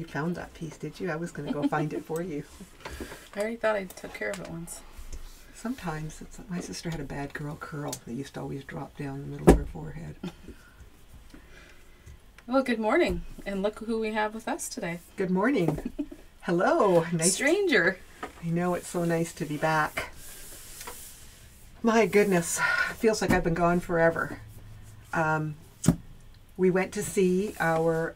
found that piece, did you? I was going to go find it for you. I already thought I took care of it once. Sometimes my sister had a bad girl curl that used to always drop down the middle of her forehead. Well, good morning, and look who we have with us today. Good morning. Hello. Nice. Stranger. I know, it's so nice to be back. My goodness, feels like I've been gone forever. We went to see our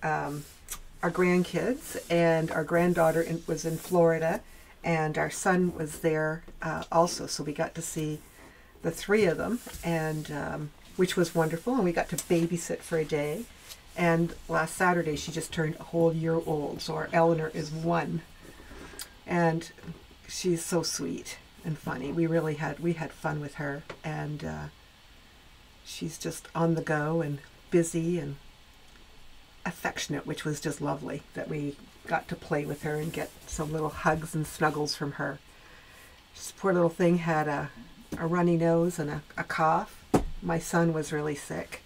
grandkids, and our granddaughter was in Florida, and our son was there also. So we got to see the three of them, and which was wonderful. And we got to babysit for a day. And last Saturday, she just turned a whole year old. So our Eleanor is 1, and she's so sweet and funny. We had fun with her, and she's just on the go and busy and affectionate, which was just lovely that we got to play with her and get some little hugs and snuggles from her. This poor little thing had a runny nose and a cough. My son was really sick,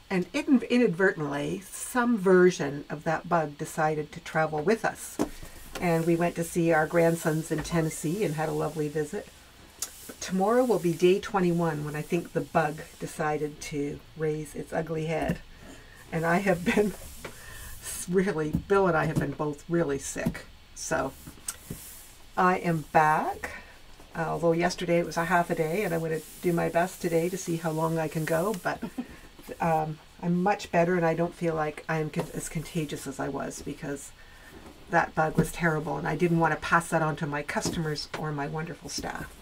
and inadvertently some version of that bug decided to travel with us, and we went to see our grandsons in Tennessee and had a lovely visit. But tomorrow will be day 21 when I think the bug decided to raise its ugly head, and I have been really, Bill and I have been both really sick. So I am back, although yesterday it was a half a day, and I'm going to do my best today to see how long I can go, but I'm much better, and I don't feel like I'm as contagious as I was, because that bug was terrible, and I didn't want to pass that on to my customers or my wonderful staff.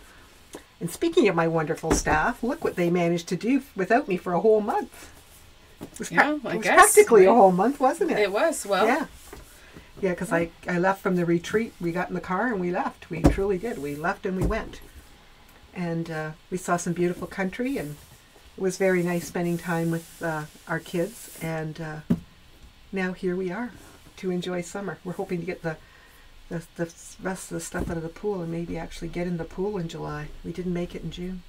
And speaking of my wonderful staff, look what they managed to do without me for a whole month. It was, I guess, practically a whole month, wasn't it? It was, well. Yeah. Yeah, because I left from the retreat. We got in the car and we left. We truly did. We left and we went. And we saw some beautiful country, and it was very nice spending time with our kids. And now here we are to enjoy summer. We're hoping to get the rest of the stuff out of the pool and maybe actually get in the pool in July. We didn't make it in June.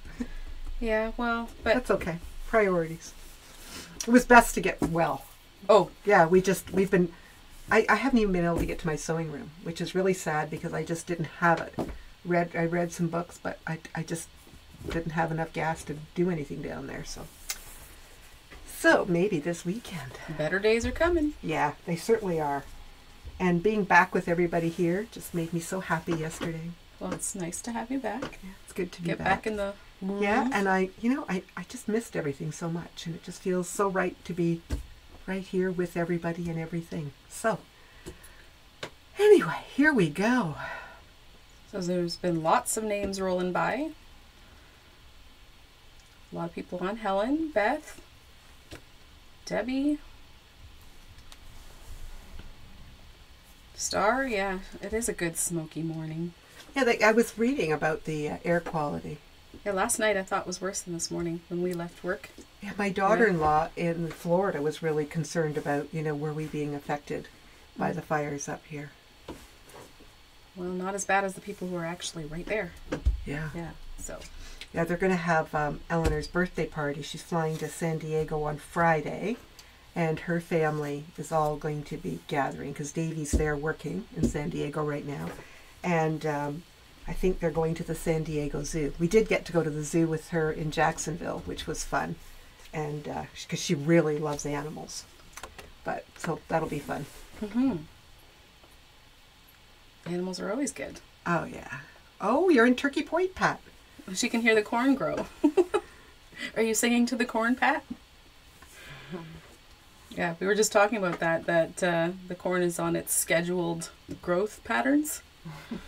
Yeah, well, but that's okay. Priorities. It was best to get well. Oh. Yeah, I haven't even been able to get to my sewing room, which is really sad because I just didn't have it. I read some books, but I just didn't have enough gas to do anything down there. So maybe this weekend. Better days are coming. Yeah, they certainly are. And being back with everybody here just made me so happy yesterday. Well, it's nice to have you back. Yeah, it's good to be back. Get back in the room. Yeah, and I just missed everything so much, and it just feels so right to be right here with everybody and everything. So, anyway, here we go. So there's been lots of names rolling by. A lot of people on. Helen, Beth, Debbie, Star. Yeah, it is a good smoky morning. Yeah, I was reading about the air quality. Yeah, last night I thought was worse than this morning when we left work. Yeah, my daughter-in-law in Florida was really concerned about, were we being affected by the fires up here. Well, not as bad as the people who are actually right there. Yeah. Yeah, so. Yeah, they're going to have Eleanor's birthday party. She's flying to San Diego on Friday, and her family is all going to be gathering because Davey's there working in San Diego right now. And I think they're going to the San Diego Zoo. We did get to go to the zoo with her in Jacksonville, which was fun, and because she really loves animals. So that'll be fun. Mm-hmm. Animals are always good. Oh, yeah. Oh, you're in Turkey Point, Pat. She can hear the corn grow. Are you singing to the corn, Pat? Yeah, we were just talking about that the corn is on its scheduled growth patterns.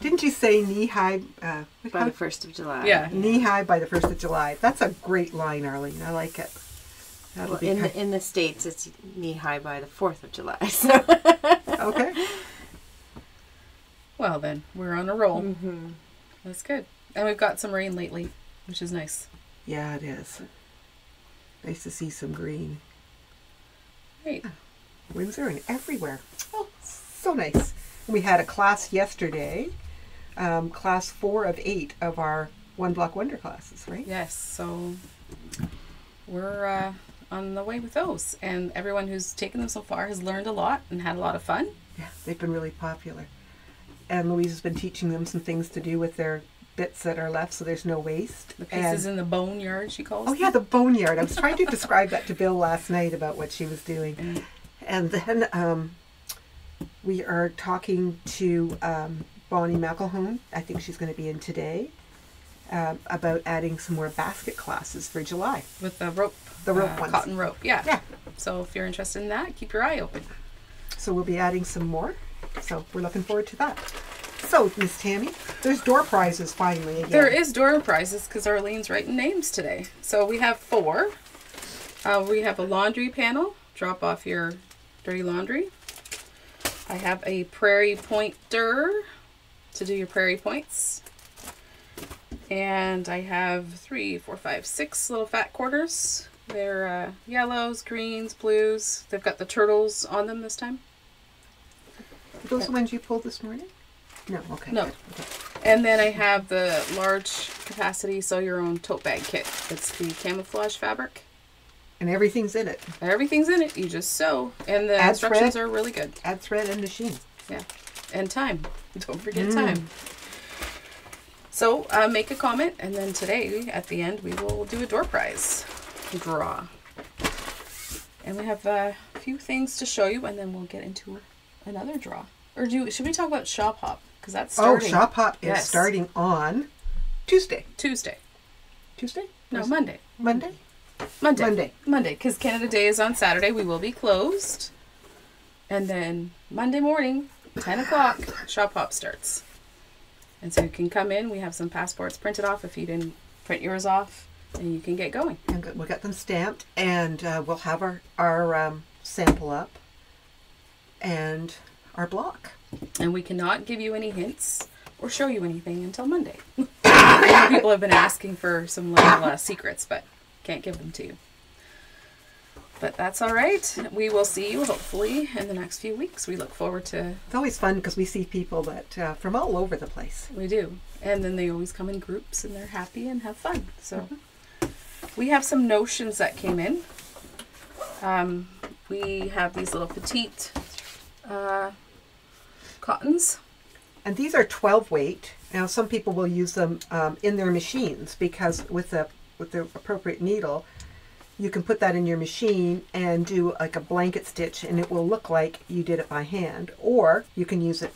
Didn't you say knee-high? By the 1st of July. Yeah. Knee-high by the 1st of July. That's a great line, Arlene. I like it. Well, in the States, it's knee-high by the 4th of July. So. Okay. Well, then, we're on a roll. Mm-hmm. That's good. And we've got some rain lately, which is nice. Yeah, it is. Nice to see some green. Great. Windsor and everywhere. Oh, so nice. We had a class yesterday, class 4 of 8 of our One Block Wonder classes, right? Yes, so we're on the way with those. And everyone who's taken them so far has learned a lot and had a lot of fun. Yeah, they've been really popular. And Louise has been teaching them some things to do with their bits that are left so there's no waste. The pieces in the boneyard, she calls Oh, them. yeah, the boneyard. I was trying to describe that to Bill last night about what she was doing. Mm. And then we are talking to Bonnie McElhone. I think she's going to be in today. About adding some more basket classes for July. With the rope. The rope ones. Cotton rope, yeah. Yeah. So if you're interested in that, keep your eye open. So we'll be adding some more. So we're looking forward to that. So, Miss Tammy, there's door prizes finally again. There is door prizes because Arlene's writing names today. So we have 4. We have a laundry panel. Drop off your dirty laundry. I have a prairie pointer to do your prairie points. And I have 3, 4, 5, 6 little fat quarters. They're yellows, greens, blues. They've got the turtles on them this time. Are those the ones you pulled this morning? No, okay. No. Good. Okay. And then I have the large capacity sew your own tote bag kit. It's the camouflage fabric. And everything's in it. Everything's in it. You just sew. And the Add instructions thread. are really good. Add thread and machine. Yeah. And time. Don't forget time. So make a comment, and then today at the end we will do a door prize draw. And we have a few things to show you, and then we'll get into another draw. Or should we talk about Shop Hop? Because that's starting. Oh, Shop Hop is Yes. starting on Tuesday. Tuesday. Tuesday? No, Monday. Monday? Monday. Monday, because Canada Day is on Saturday. We will be closed. And then Monday morning, 10 o'clock, Shop Hop starts. And so you can come in. We have some passports printed off if you didn't print yours off. And you can get going. And we'll get them stamped. And we'll have our sample up. And our block. And we cannot give you any hints or show you anything until Monday. I know people have been asking for some little secrets, but can't give them to you. But that's all right. We will see you hopefully in the next few weeks. We look forward to... It's always fun because we see people that from all over the place. We do. And then they always come in groups and they're happy and have fun. So we have some notions that came in. We have these little petite cottons. And these are 12 weight. Now some people will use them in their machines because with the appropriate needle, you can put that in your machine and do like a blanket stitch and it will look like you did it by hand. Or you can use it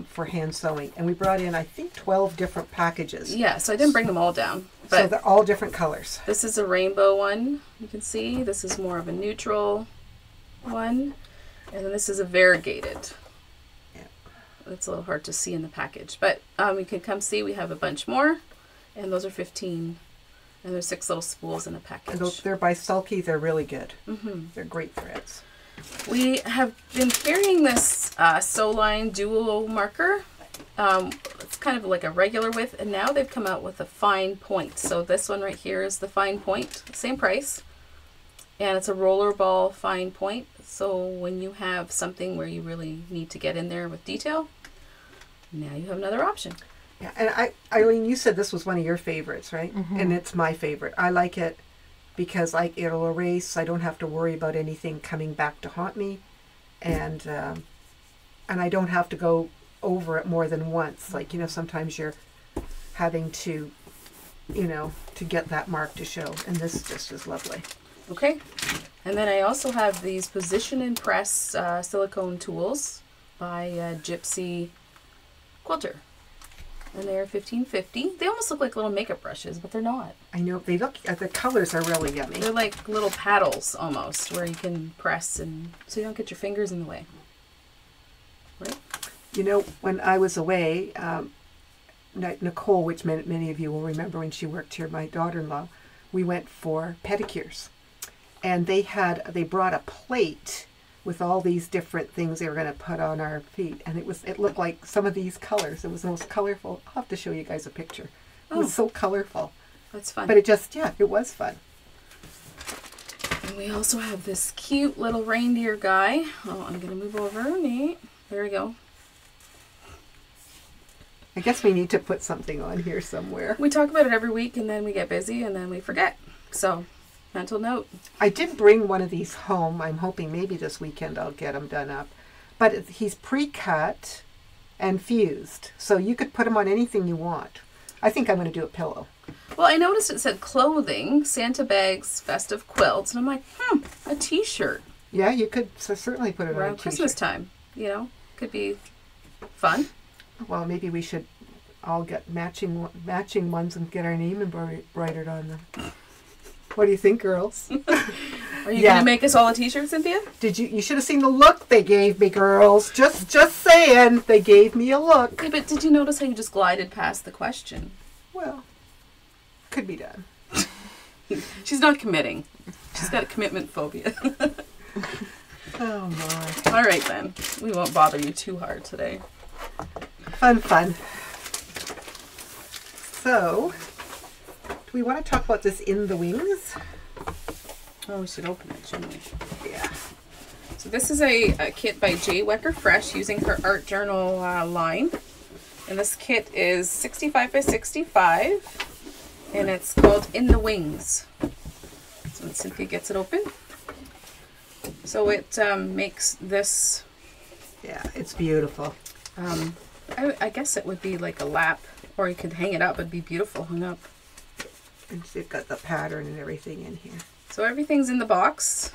for hand sewing. And we brought in, I think, 12 different packages. Yeah, so I didn't bring them all down. So But they're all different colors. this is a rainbow one, you can see. This is more of a neutral one. And then this is a variegated. Yeah. It's a little hard to see in the package. But you can come see, we have a bunch more. And those are 15. And there's 6 little spools in a package. And they're by Sulky. They're really good. Mm-hmm. They're great threads. We have been carrying this Sew Line Duo marker. It's kind of like a regular width, and now they've come out with a fine point. So this one right here is the fine point, same price. And it's a roller ball fine point. So when you have something where you really need to get in there with detail, now you have another option. Yeah, and Eileen, you said this was one of your favorites, right? Mm-hmm. And it's my favorite. I like it because it'll erase. I don't have to worry about anything coming back to haunt me, and I don't have to go over it more than once. Like, sometimes you're having to, to get that mark to show, and this just is lovely. Okay, and then I also have these Position and Press silicone tools by Gypsy Quilter. And they're $15.50. They almost look like little makeup brushes, but they're not. I know they look. The colors are really yummy. They're like little paddles almost, where you can press and so you don't get your fingers in the way. Right? When I was away, Nicole, which many of you will remember when she worked here, my daughter-in-law, we went for pedicures, and they brought a plate with all these different things they were going to put on our feet, and it looked like some of these colors. It was the most colorful. I'll have to show you guys a picture. It was so colorful. That's fun. But it was fun. And we also have this cute little reindeer guy. Oh, I'm going to move over. Neat. There we go. I guess we need to put something on here somewhere. We talk about it every week, and then we get busy, and then we forget. So, mental note. I did bring one of these home. I'm hoping maybe this weekend I'll get them done up. but he's pre-cut and fused. So you could put him on anything you want. I think I'm going to do a pillow. Well, I noticed it said clothing, Santa bags, festive quilts, and I'm like, a t-shirt. Yeah, you could certainly put it on a Around t-shirt. Christmas time, you know, could be fun. Well, maybe we should all get matching ones and get our name embroidered on them. What do you think, girls? Are you going to make us all a t-shirt, Cynthia? You should have seen the look they gave me, girls. Just saying, they gave me a look. Yeah, but did you notice how you just glided past the question? Well, could be done. She's not committing. She's got a commitment phobia. Oh my. All right then. We won't bother you too hard today. Fun. So, do we want to talk about this in the wings? Oh, we should open it, shouldn't we? Yeah. So this is a kit by J. Wecker Fresh using her art journal line. And this kit is 65 by 65. And it's called In the Wings. So when Cynthia gets it open. So it makes this... Yeah, it's beautiful. I guess it would be like a lap, or you could hang it up. It'd be beautiful hung up. And they've got the pattern and everything in here. So everything's in the box.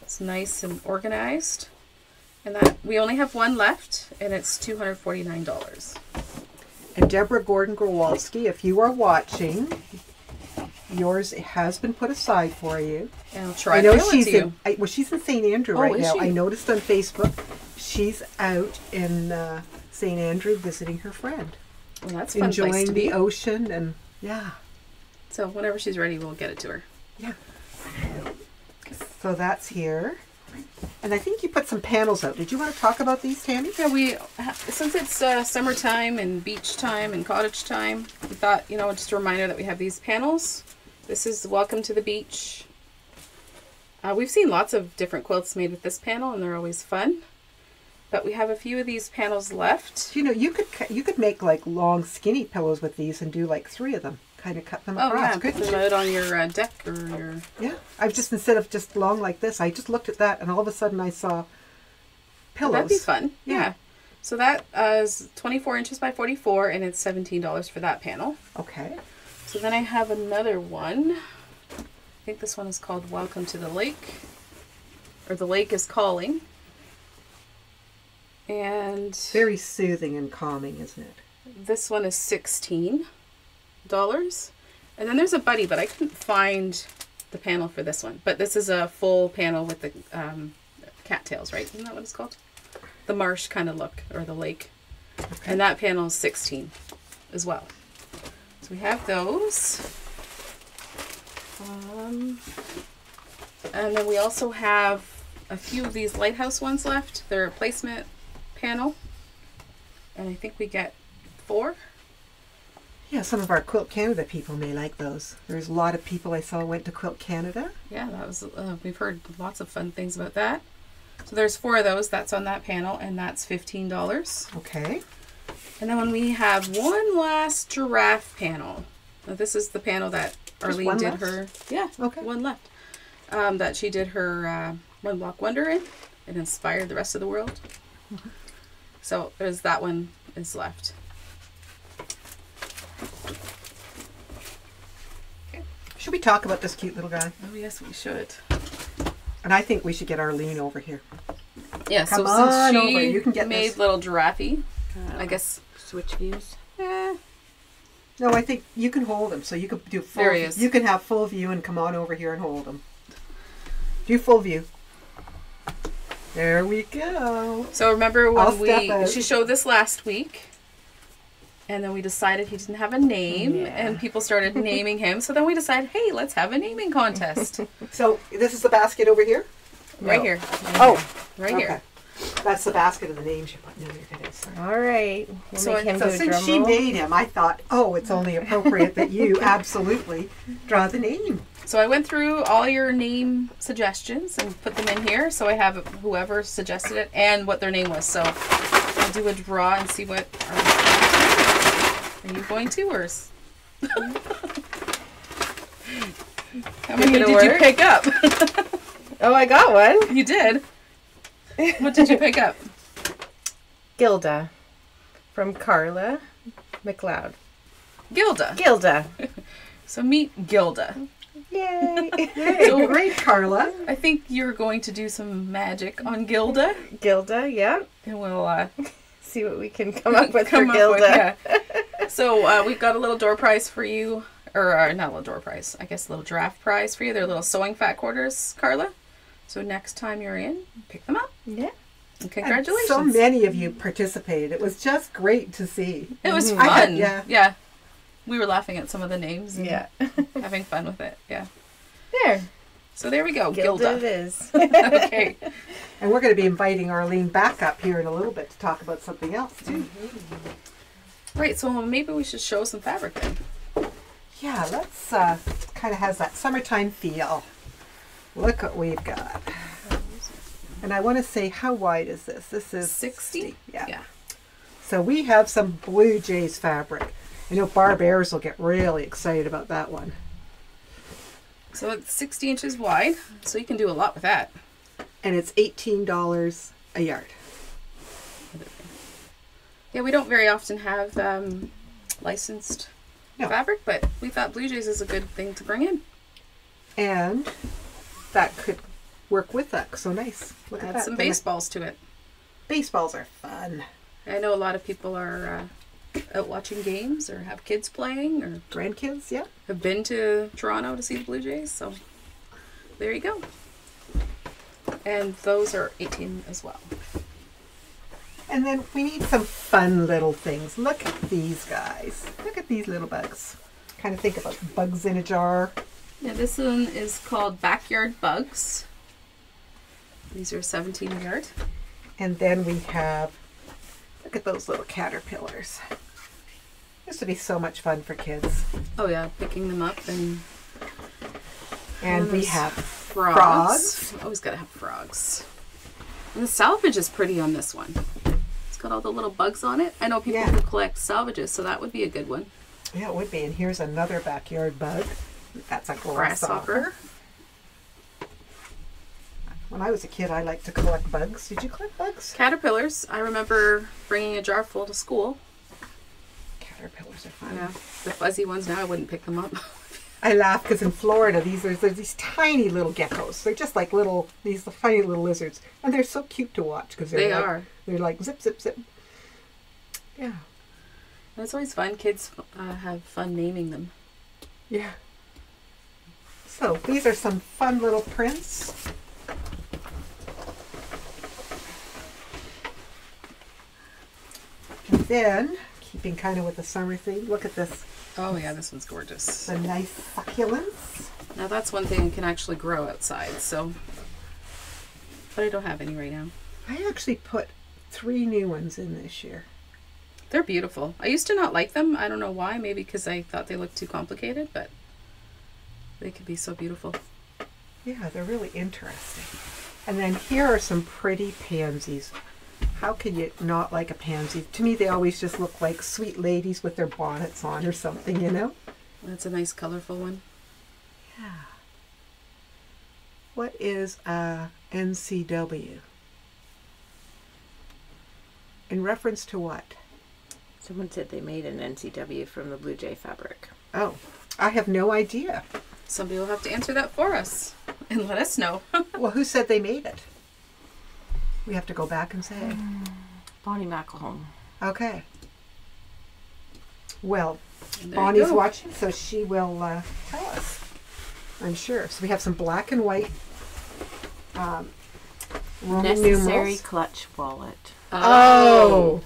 It's nice and organized. And that we only have one left, and it's $249. And Deborah Gordon-Growalski, if you are watching, yours has been put aside for you. And I'll try I to know mail it to you. she's in St. Andrew Oh, right is now. she? I noticed on Facebook she's out in St. Andrew visiting her friend. Well, that's a fun place to Enjoying be. the ocean and yeah. So whenever she's ready, we'll get it to her. Yeah. So that's here. And I think you put some panels out. Did you want to talk about these, Tammy? Yeah, since it's summertime and beach time and cottage time, we thought, just a reminder that we have these panels. This is Welcome to the Beach. We've seen lots of different quilts made with this panel, and they're always fun. But we have a few of these panels left. You could make like long skinny pillows with these and do like 3 of them. Kind of cut them across. Oh yeah, couldn't put them you? out on your deck or your... Yeah, I've just, instead of just long like this, I just looked at that and all of a sudden I saw pillows. That'd be fun. Yeah. Yeah. So that is 24 inches by 44, and it's $17 for that panel. Okay. So then I have another one. I think this one is called Welcome to the Lake. Or The Lake is Calling. And Very soothing and calming, isn't it? this one is $16. And then there's a buddy, but I couldn't find the panel for this one. But this is a full panel with the cattails, right? Isn't that what it's called? The marsh kind of look, or the lake. Okay. And that panel is $16 as well. So we have those. And then we also have a few of these lighthouse ones left. They're a placement panel. And I think we get 4. Yeah, some of our Quilt Canada people may like those. There's a lot of people I saw went to Quilt Canada. Yeah, that was we've heard lots of fun things about that. So there's 4 of those. That's on that panel, and that's $15. Okay. And then when we have one last giraffe panel. Now this is the panel that Just Arlene one did left? her. Yeah, Okay. one left. That she did her One Block Wonder in, and inspired the rest of the world. Mm-hmm. So there's that one is left. Should we talk about this cute little guy? Oh yes, we should. And I think we should get Arlene over here. Yeah, Come so on since over, she you can get made this. little giraffe, I guess. Switch views. No, I think you can hold him, so you could do full. There he is. You can have full view and come on over here and hold him. Do full view. There we go. So remember I'll when step out. she showed this last week, and then we decided he didn't have a name, Yeah. and people started naming him. So then we decided, hey, let's have a naming contest So this is the basket over here? right No. here, Oh, right okay. here. That's the basket of the names you're putting in there today. Sorry. All right. We'll So make him So do a since drum she roll. made him, I thought, oh, it's only appropriate that you absolutely draw the name. So I went through all your name suggestions and put them in here. So I have whoever suggested it and what their name was. So I'll do a draw and see what. Are you going to, or? How many did you pick up? Oh, I got one. You did. What did you pick up? Gilda from Carla McLeod. Gilda. So meet Gilda. Yay! Hey, great, Carla. I think you're going to do some magic on Gilda. Gilda, yeah. And we'll See what we can come up with for Gilda. So we've got a little door prize for you. Or not a little door prize. I guess a little draft prize for you. They're little sewing fat quarters, Carla. So next time you're in, pick them up. Yeah. And congratulations. And so many of you participated. It was just great to see. It was fun. Yeah. We were laughing at some of the names and having fun with it. Yeah. There. So there we go. Gilda it is. Okay. And we're going to be inviting Arlene back up here in a little bit to talk about something else too. Right, so maybe we should show some fabric then. Yeah, let's kind of has that summertime feel. Look what we've got. And I want to say, how wide is this? This is 60? Yeah. So we have some Blue Jays fabric. I know Barb Ayers will get really excited about that one. So it's 60 inches wide, so you can do a lot with that. And it's $18 a yard. Yeah, we don't very often have licensed fabric, but we thought Blue Jays is a good thing to bring in. And that could work with that. So nice. Look at Add that. some baseballs to it. Baseballs are fun. I know a lot of people are out watching games or have kids playing or Grandkids, yeah. have been to Toronto to see the Blue Jays. So there you go. And those are 18 as well. And then we need some fun little things. Look at these guys. Look at these little bugs. Kind of think about bugs in a jar. Yeah, this one is called Backyard Bugs. These are 17 a yard. And then we have, look at those little caterpillars. This would be so much fun for kids. Oh yeah, picking them up And we have frogs. Always gotta have frogs. And the salvage is pretty on this one. It's got all the little bugs on it. I know people who collect salvages, so that would be a good one. Yeah, it would be. And here's another backyard bug. That's a grasshopper. When I was a kid, I liked to collect bugs. Did you collect bugs? Caterpillars. I remember bringing a jar full to school. Caterpillars are fun. Yeah, the fuzzy ones now, I wouldn't pick them up. I laugh because in Florida, there's these tiny little geckos. They're just like these tiny little lizards. And they're so cute to watch because they're like zip, zip, zip. Yeah. And it's always fun. Kids have fun naming them. Yeah. So these are some fun little prints. And then, keeping kind of with the summer theme, look at this. Oh yeah, this one's gorgeous. The nice succulents. Now that's one thing that can actually grow outside, so. But I don't have any right now. I actually put 3 new ones in this year. They're beautiful. I used to not like them. I don't know why. Maybe because I thought they looked too complicated, but they could be so beautiful. Yeah, they're really interesting. And then here are some pretty pansies. How can you not like a pansy? To me, they always just look like sweet ladies with their bonnets on or something, you know? That's a nice colorful one. Yeah. What is a NCW? In reference to what? Someone said they made an NCW from the Blue Jay fabric. Oh, I have no idea. Somebody will have to answer that for us and let us know. Well, who said they made it? We have to go back and say. Bonnie McElhone. Okay. Well, There you Bonnie's go. watching, so she will tell us. I'm sure. So we have some black and white Roman Necessary numerals. clutch wallet. Oh.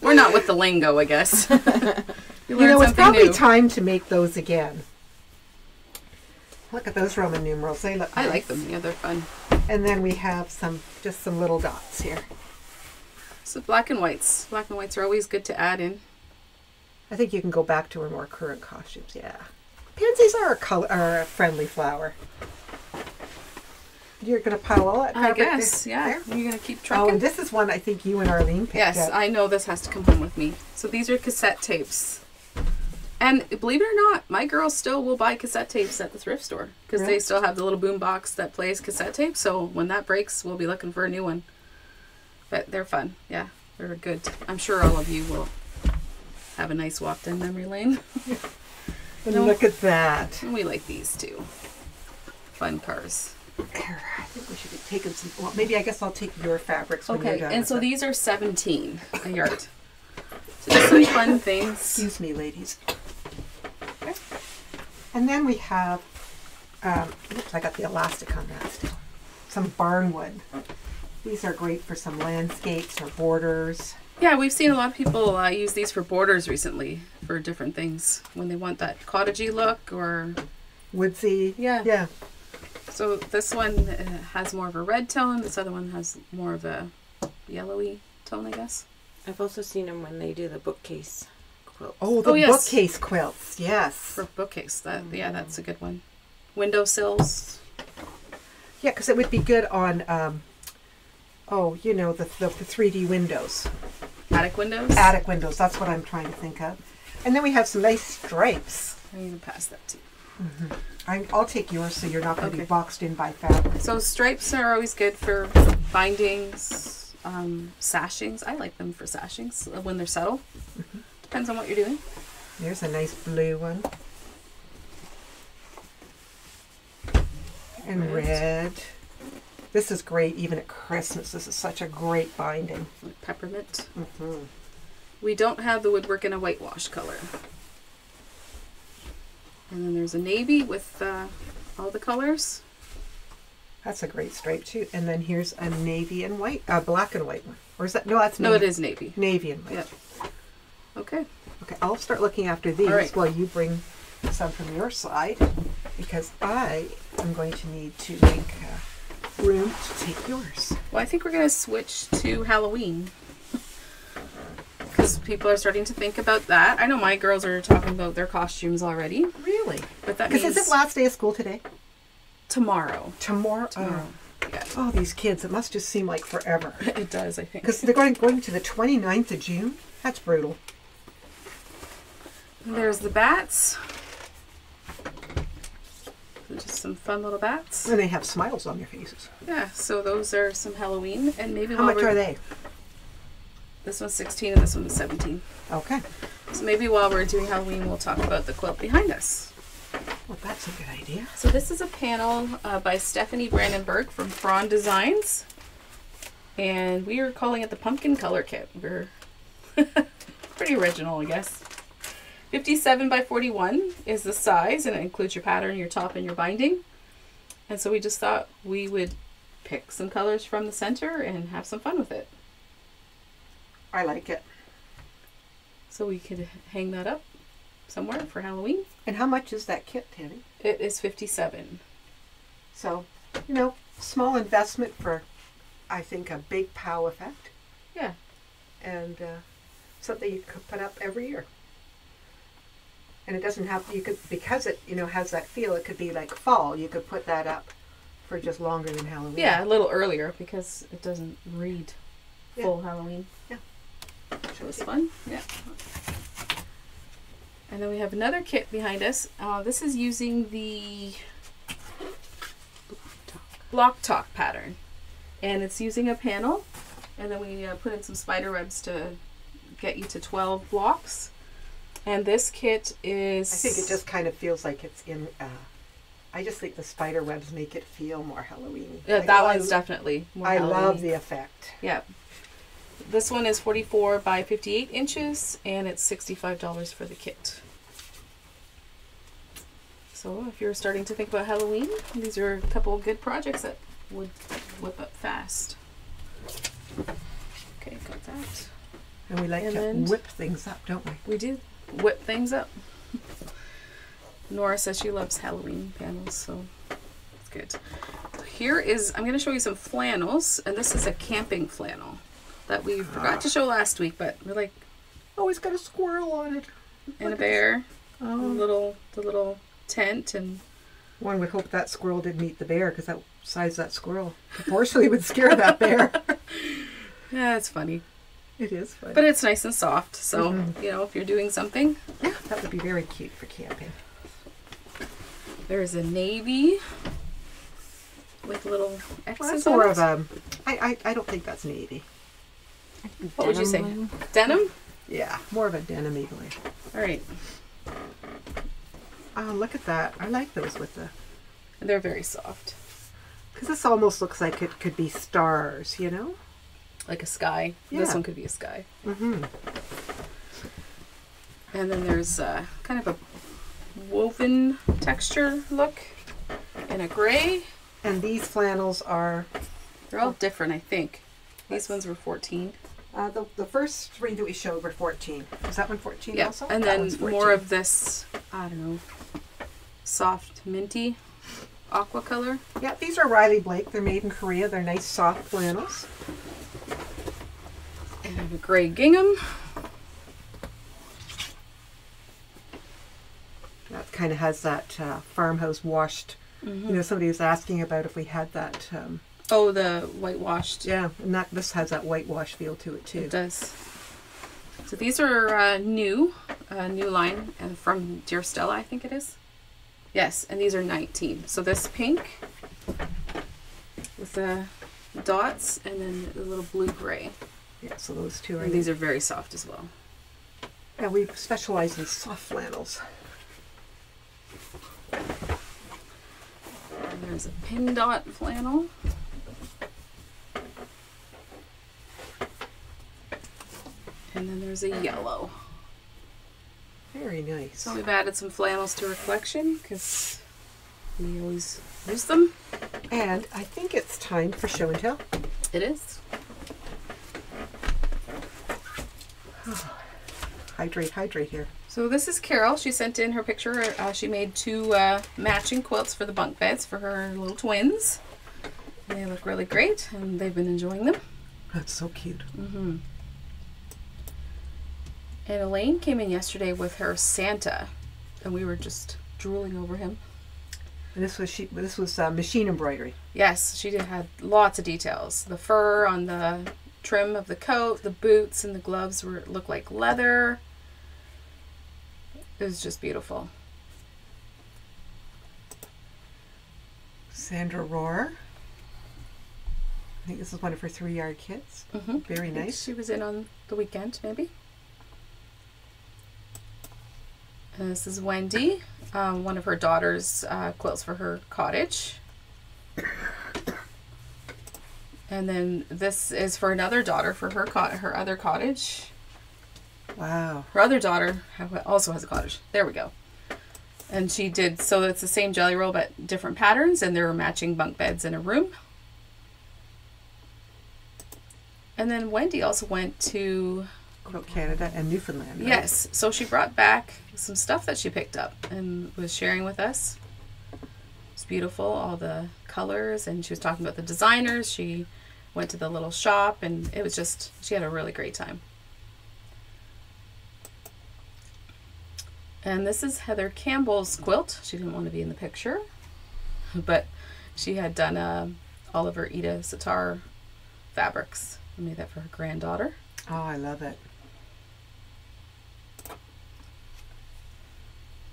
We're not with the lingo, I guess. You know, it's probably time to make those again. Look at those Roman numerals. They look I nice. like them. Yeah, they're fun. And then we have just some little dots here. So black and whites. Black and whites are always good to add in. I think you can go back to our more current costumes. Yeah. Pansies are a friendly flower. You're going to pile all that I fabric guess, there? yeah. There? You're going to keep Oh, trucking? and this is one I think you and Arlene picked Yes, up. I know this has to come home with me. So these are cassette tapes. And believe it or not, my girls still will buy cassette tapes at the thrift store because Really? they still have the little boom box that plays cassette tapes. So when that breaks, we'll be looking for a new one. But they're fun. Yeah, they're good. I'm sure all of you will have a nice walk down memory lane. And look at that. And we like these too. Fun cars. There, I think we should be taking some. Well, maybe I guess I'll take your fabrics when you're Okay, done. and with so it. these are 17 a yard. So just some fun things. Excuse me, ladies. Okay. And then we have. Oops, I got the elastic on that still. Some barnwood. These are great for some landscapes or borders. Yeah, we've seen a lot of people use these for borders recently for different things when they want that cottagey look or Woodsy. Yeah. Yeah. So this one has more of a red tone. This other one has more of a yellowy tone, I guess. I've also seen them when they do the bookcase quilt. Oh, the yes. bookcase quilts. Yes. For bookcase, yeah, that's a good one. Windowsills. Yeah, because it would be good on, you know, the 3D windows. Attic windows. Attic windows, that's what I'm trying to think of. And then we have some nice stripes. I'm going to pass that to you. I'll take yours so you're not going to be Okay. boxed in by fabric. So stripes are always good for bindings, sashings. I like them for sashings when they're subtle. Depends on what you're doing. There's a nice blue one. And red. This is great even at Christmas. This is such a great binding. Like peppermint. Mm-hmm. We don't have the woodwork in a whitewash color. And then there's a navy with all the colors. That's a great stripe too. And then here's a navy and white, black and white one. Or is that, no, that's navy. No, it is navy. Navy and white. Yeah. Okay. Okay, I'll start looking after these All right. while you bring some from your side, because I am going to need to make room to take yours. Well, I think we're going to switch to Halloween. Because people are starting to think about that. I know my girls are talking about their costumes already. Really? But that Because means is it last day of school today? tomorrow. Tomorrow? Tomorrow. Yeah. Oh, these kids, it must just seem like forever. It does, I think. Because they're going to the 29th of June. That's brutal. And there's the bats. Just some fun little bats. And they have smiles on their faces. Yeah, so those are some Halloween. And maybe How much are they? This one's 16 and this one's 17. Okay. So maybe while we're doing Halloween, we'll talk about the quilt behind us. Well, that's a good idea. So this is a panel by Stephanie Brandenburg from Prawn Designs. And we are calling it the Pumpkin Color Kit. We're pretty original, I guess. 57 by 41 is the size, and it includes your pattern, your top, and your binding. And so we just thought we would pick some colors from the center and have some fun with it. I like it. So we could hang that up somewhere for Halloween. And how much is that kit, Tammy? It is 57. So, you know, small investment for, I think, a big pow effect. Yeah. And something you could put up every year. And it doesn't have, you could, because it, you know, has that feel, it could be like fall. You could put that up for just longer than Halloween. Yeah, a little earlier because it doesn't read Yeah. full Halloween. Yeah. So it's fun. Yeah. And then we have another kit behind us. This is using the block talk pattern. And it's using a panel. And then we put in some spider webs to get you to 12 blocks. And this kit is... I think it just kind of feels like it's in, I just think the spider webs make it feel more Halloween-y. Yeah, that one's definitely more I love Halloween-y. the effect. Yeah. This one is 44 by 58 inches, and it's $65 for the kit. So if you're starting to think about Halloween, these are a couple of good projects that would whip up fast. Okay, got that. And we like And to then- whip things up, don't we? We do whip things up. Nora says she loves Halloween panels, so it's good. Here is, I'm going to show you some flannels, and this is a camping flannel that we forgot to show last week, but we're like, Oh, it's got a squirrel on it. and a bear, Oh. the little tent, and One would hope that squirrel didn't eat the bear, because that size that squirrel proportionally would scare that bear. yeah, it's funny, It is funny. but it's nice and soft. So you know, if you're doing something, yeah, that would be very cute for camping. there's a navy with little X's Well, that's on more it. of a, I don't think that's navy. What would you say? Denim. Denim? Yeah, more of a denim-y blue. All right. Oh, look at that. I like those with the... They're very soft. Because this almost looks like it could be stars, you know? Like a sky. Yeah. This one could be a sky. Mm-hmm. And then there's kind of a woven texture look in a gray. And these flannels are... They're all different, I think. These ones were 14. the first three that we showed were 14. Was that one 14 Yeah, also? and That then one's 14. more of this, I don't know, soft minty aqua color. Yeah, these are Riley Blake. They're made in Korea. They're nice soft flannels. And a gray gingham. That kind of has that farmhouse washed. You know, somebody was asking about if we had that. Oh, the whitewashed. Yeah, and that this has that whitewash feel to it too. It does. So these are new line, and from Dear Stella, I think it is. Yes, and these are 19. So this pink with the dots, and then the little blue gray. Yeah, so those two are. And these are very soft as well. Yeah, we specialize in soft flannels. And there's a pin dot flannel. And then there's a yellow. Very nice. So we've added some flannels to our collection because we always use them. And I think it's time for show and tell. It is. Hydrate, hydrate here. So this is Carol. She sent in her picture. She made two matching quilts for the bunk beds for her little twins. And they look really great, and they've been enjoying them. That's so cute. And Elaine came in yesterday with her Santa, and we were just drooling over him. And this was machine embroidery. Yes, she had lots of details. The fur on the trim of the coat, the boots and the gloves looked like leather. It was just beautiful. Sandra Rohr. I think this is one of her 3-yard kits. Very nice. She was in on the weekend, maybe. And this is Wendy, one of her daughter's quilts for her cottage. And then this is for another daughter for her other cottage. Wow. Her other daughter also has a cottage. There we go. And she did, so it's the same jelly roll but different patterns, and there were matching bunk beds in a room. And then Wendy also went to Quilt Canada and Newfoundland. Right? Yes, so she brought back some stuff that she picked up and was sharing with us. It's beautiful, all the colors, and she was talking about the designers. She went to the little shop, and it was just, she had a really great time. And this is Heather Campbell's quilt. She didn't want to be in the picture, but she had done Oliver Ida Sitar fabrics. I made that for her granddaughter. Oh, I love it.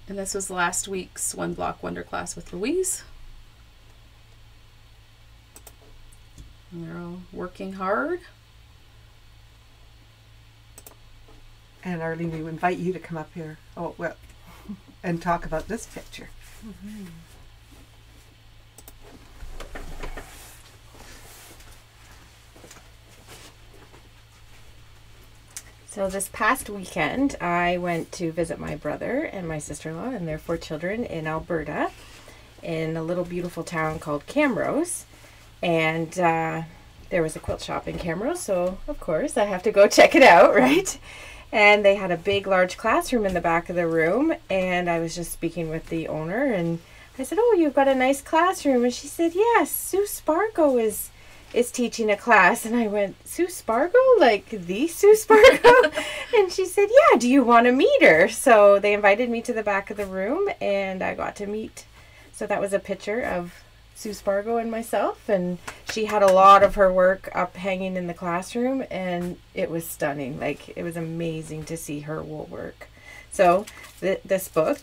And this was last week's One Block Wonder class with Louise. And they're all working hard. And Arlene, we invite you to come up here. Oh, well, and talk about this picture. So this past weekend, I went to visit my brother and my sister-in-law and their 4 children in Alberta, in a little beautiful town called Camrose. And there was a quilt shop in Camrose, so of course I have to go check it out, right? And they had a big, large classroom in the back of the room, and I was just speaking with the owner, and I said, "Oh, you've got a nice classroom." And she said, "Yes, Sue Spargo is teaching a class." And I went, "Sue Spargo? Like the Sue Spargo?" And she said, "Yeah, do you want to meet her?" So they invited me to the back of the room, and I got to meet. So that was a picture of Sue Spargo and myself, and she had a lot of her work up hanging in the classroom, and it was stunning. Like, it was amazing to see her wool work. So this book,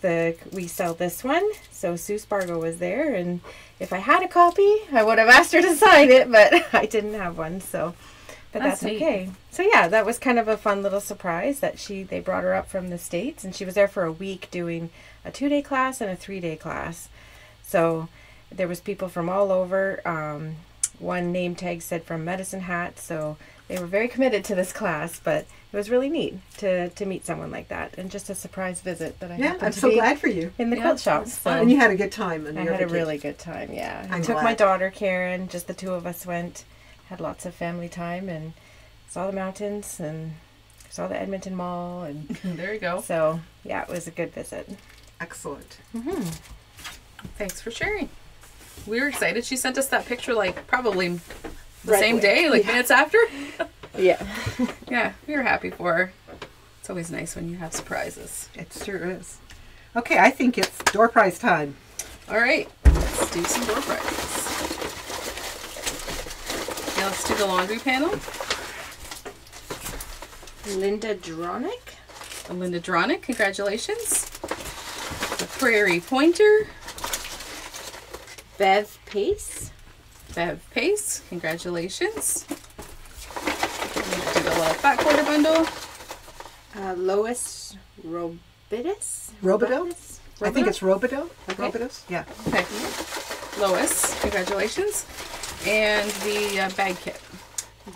we sell this one. So Sue Spargo was there, and if I had a copy, I would have asked her to sign it, but I didn't have one. So But That's that's neat. okay. So yeah, that was kind of a fun little surprise that they brought her up from the States, and she was there for a week doing a 2-day class and a 3-day class. So there was people from all over. One name tag said from Medicine Hat, so they were very committed to this class, but it was really neat to meet someone like that, and just a surprise visit that I Yeah, happened I'm to so be glad for you. in the Yeah, quilt shop. that's So fun. And you had a good time. I had a really good time, yeah. I I'm took my glad. daughter Karen, just the two of us went, had lots of family time, and saw the mountains and saw the Edmonton Mall, and There you go. so yeah, it was a good visit. Excellent. Thanks for sharing. We were excited. She sent us that picture like probably the Right same away. day, like minutes after. Yeah. Yeah, we were happy for her. It's always nice when you have surprises. It sure is. Okay, I think it's door prize time. All right, let's do some door prizes. Now let's do the laundry panel. Linda Dronick. Linda Dronick, congratulations. The Prairie Pointer. Bev Pace. Bev Pace, congratulations. Do the little fat quarter bundle. Lois Robitis. Robidoux? I think it's Robidoux. Okay. Robidoux? Yeah. Okay. Lois, congratulations. And the bag kit.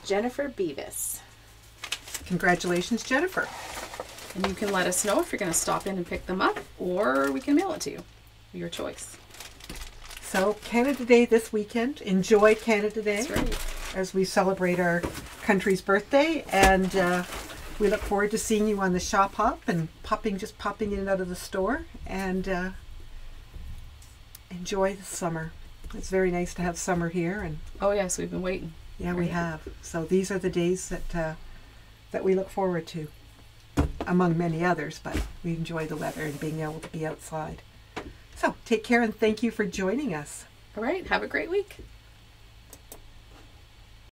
Jennifer Beavis. Congratulations, Jennifer. And you can let us know if you're going to stop in and pick them up, or we can mail it to you. Your choice. So, Canada Day this weekend. Enjoy Canada Day That's right. as we celebrate our country's birthday. And we look forward to seeing you on the shop hop and just popping in and out of the store. And enjoy the summer. It's very nice to have summer here. And Oh, yes, we've been waiting. yeah, we have. So these are the days that we look forward to, among many others, but we enjoy the weather and being able to be outside. So take care and thank you for joining us. All right, have a great week.